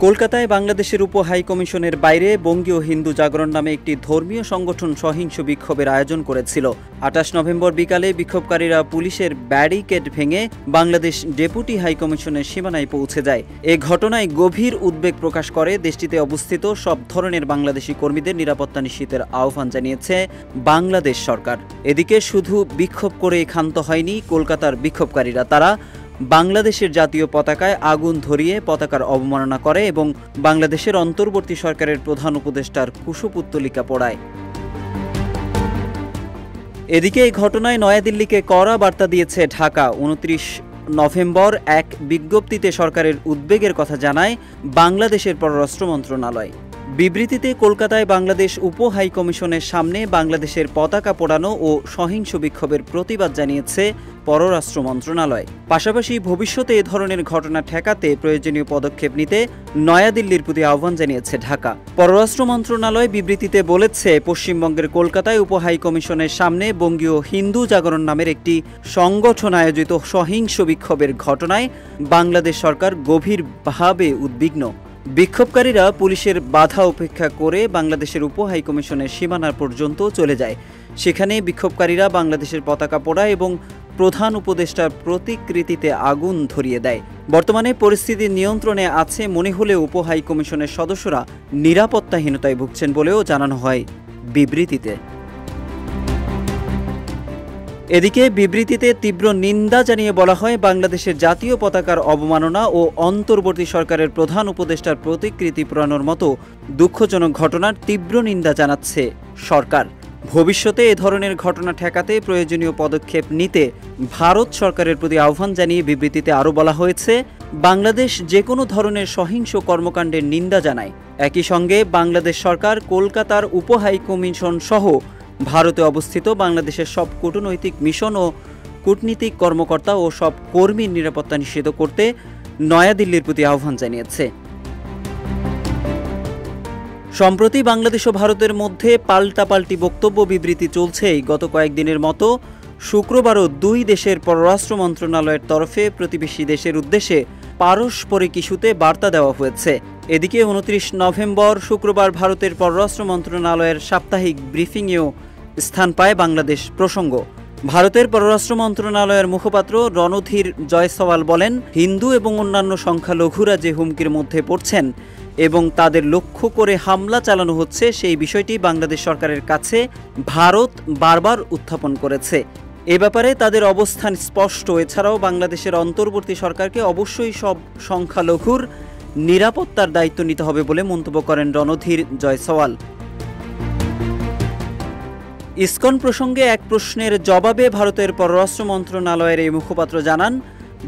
কলকাতায় বাংলাদেশের উপ হাইকমিশনের বাইরে বঙ্গীয় হিন্দু জাগরণ নামে একটি ধর্মীয় সংগঠন সহিংস বিক্ষোভের আয়োজন করেছিল। ২৮ নভেম্বর বিকালে বিক্ষোভকারীরা পুলিশের ব্যারিকেড ভেঙে বাংলাদেশ ডেপুটি হাইকমিশনের সীমানায় পৌঁছে যায়। এ ঘটনায় গভীর উদ্বেগ প্রকাশ করে দেশটিতে অবস্থিত সব ধরনের বাংলাদেশি কর্মীদের নিরাপত্তা নিশ্চিতের আহ্বান জানিয়েছে বাংলাদেশ সরকার। এদিকে শুধু বিক্ষোভ করে ক্ষান্ত হয়নি কলকাতার বিক্ষোভকারীরা, তারা বাংলাদেশের জাতীয় পতাকায় আগুন ধরিয়ে পতাকার অবমাননা করে এবং বাংলাদেশের অন্তর্বর্তী সরকারের প্রধান উপদেষ্টার কুশপুত্তলিকা পোড়ায়। এদিকে এই ঘটনায় নয়াদিল্লিকে কড়া বার্তা দিয়েছে ঢাকা। ২৯ নভেম্বর এক বিজ্ঞপ্তিতে সরকারের উদ্বেগের কথা জানায় বাংলাদেশের পররাষ্ট্র মন্ত্রণালয়। বিবৃতিতে কলকাতায় বাংলাদেশ উপ হাইকমিশনের সামনে বাংলাদেশের পতাকা পোড়ানো ও সহিংস বিক্ষোভের প্রতিবাদ জানিয়েছে পররাষ্ট্র মন্ত্রণালয়। পাশাপাশি ভবিষ্যতে এ ধরনের ঘটনা ঠেকাতে প্রয়োজনীয় পদক্ষেপ নিতে নয়াদিল্লির প্রতি আহ্বান জানিয়েছে ঢাকা। পররাষ্ট্র মন্ত্রণালয় বিবৃতিতে বলেছে, পশ্চিমবঙ্গের কলকাতায় উপ হাইকমিশনের সামনে বঙ্গীয় হিন্দু জাগরণ নামের একটি সংগঠন আয়োজিত সহিংস বিক্ষোভের ঘটনায় বাংলাদেশ সরকার গভীরভাবে উদ্বিগ্ন। বিক্ষোভকারীরা পুলিশের বাধা উপেক্ষা করে বাংলাদেশের উপ হাইকমিশনের সীমানা পর্যন্ত চলে যায়। সেখানে বিক্ষোভকারীরা বাংলাদেশের পতাকা পোড়ায় এবং প্রধান উপদেষ্টার প্রতিকৃতিতে আগুন ধরিয়ে দেয়। বর্তমানে পরিস্থিতি নিয়ন্ত্রণে আছে মনে হলেও উপ হাইকমিশনের সদস্যরা নিরাপত্তাহীনতায় ভুগছেন বলেও জানানো হয় বিবৃতিতে। এদিকে বিবৃতিতে তীব্র নিন্দা জানিয়ে বলা হয়, বাংলাদেশের জাতীয় পতাকার অবমাননা ও অন্তর্বর্তী সরকারের প্রধান উপদেষ্টার প্রতিকৃতি পোড়ানোর মতো দুঃখজনক ঘটনার তীব্র নিন্দা জানাচ্ছে সরকার। ভবিষ্যতে এ ধরনের ঘটনা ঠেকাতে প্রয়োজনীয় পদক্ষেপ নিতে ভারত সরকারের প্রতি আহ্বান জানিয়ে বিবৃতিতে আরও বলা হয়েছে, বাংলাদেশ যে কোনো ধরনের সহিংস কর্মকাণ্ডের নিন্দা জানায়। একই সঙ্গে বাংলাদেশ সরকার কলকাতার উপ হাইকমিশন সহ ভারতে অবস্থিত বাংলাদেশের সব কূটনৈতিক মিশন ও কূটনীতিক কর্মকর্তা ও সব কর্মীর নিরাপত্তা নিশ্চিত করতে নয়াদিল্লির প্রতি আহ্বান জানিয়েছে। সম্প্রতি বাংলাদেশ ও ভারতের মধ্যে পাল্টাপাল্টি বক্তব্য বিবৃতি চলছেই। গত কয়েকদিনের মতো শুক্রবারও দুই দেশের পররাষ্ট্র মন্ত্রণালয়ের তরফে প্রতিবেশী দেশের উদ্দেশ্যে পারস্পরিক ইস্যুতে বার্তা দেওয়া হয়েছে। এদিকে ২৯ নভেম্বর শুক্রবার ভারতের পররাষ্ট্র মন্ত্রণালয়ের সাপ্তাহিক ব্রিফিংয়েও স্থান পায় বাংলাদেশ প্রসঙ্গ। ভারতের পররাষ্ট্র মন্ত্রণালয়ের মুখপাত্র রণধীর জয়সওয়াল বলেন, হিন্দু এবং অন্যান্য সংখ্যালঘুরা যে হুমকির মধ্যে পড়ছেন এবং তাদের লক্ষ্য করে হামলা চালানো হচ্ছে, সেই বিষয়টি বাংলাদেশ সরকারের কাছে ভারত বারবার উত্থাপন করেছে। এ ব্যাপারে তাদের অবস্থান স্পষ্ট। এছাড়াও বাংলাদেশের অন্তর্বর্তী সরকারকে অবশ্যই সব সংখ্যালঘুর নিরাপত্তার দায়িত্ব নিতে হবে বলে মন্তব্য করেন রণধীর জয়সওয়াল। ইসকন প্রসঙ্গে এক প্রশ্নের জবাবে ভারতের পররাষ্ট্র মন্ত্রণালয়ের এই মুখপাত্র জানান,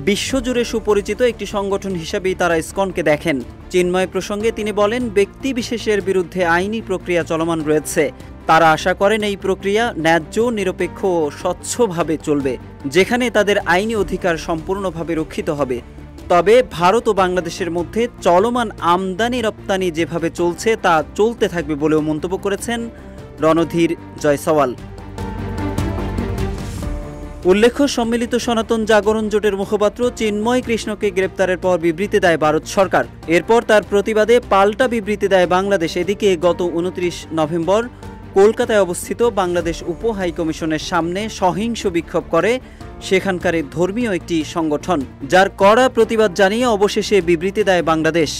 বিশ্বজুড়ে সুপরিচিত একটি সংগঠন হিসাবেই তারা ইসকনকে দেখেন। চিন্ময় প্রসঙ্গে তিনি বলেন, ব্যক্তি বিশেষের বিরুদ্ধে আইনি প্রক্রিয়া চলমান রয়েছে। তারা আশা করেন এই প্রক্রিয়া ন্যায্য, নিরপেক্ষ ও স্বচ্ছভাবে চলবে, যেখানে তাদের আইনি অধিকার সম্পূর্ণভাবে রক্ষিত হবে। তবে ভারত ও বাংলাদেশের মধ্যে চলমান আমদানি রপ্তানি যেভাবে চলছে তা চলতে থাকবে বলেও মন্তব্য করেছেন রণধীর জয়সওয়াল। উল্লেখ্য, সম্মিলিত সনাতন জাগরণ জোটের মুখপাত্র চিন্ময় কৃষ্ণকে গ্রেপ্তারের পর বিবৃতি দেয় ভারত সরকার। এরপর তার প্রতিবাদে পাল্টা বিবৃতি দেয় বাংলাদেশ। এদিকে গত ২৯ নভেম্বর কলকাতায় অবস্থিত বাংলাদেশ উপ হাইকমিশনের সামনে সহিংস বিক্ষোভ করে সেখানকার ধর্মীয় একটি সংগঠন, যার কড়া প্রতিবাদ জানিয়ে অবশেষে বিবৃতি দেয় বাংলাদেশ।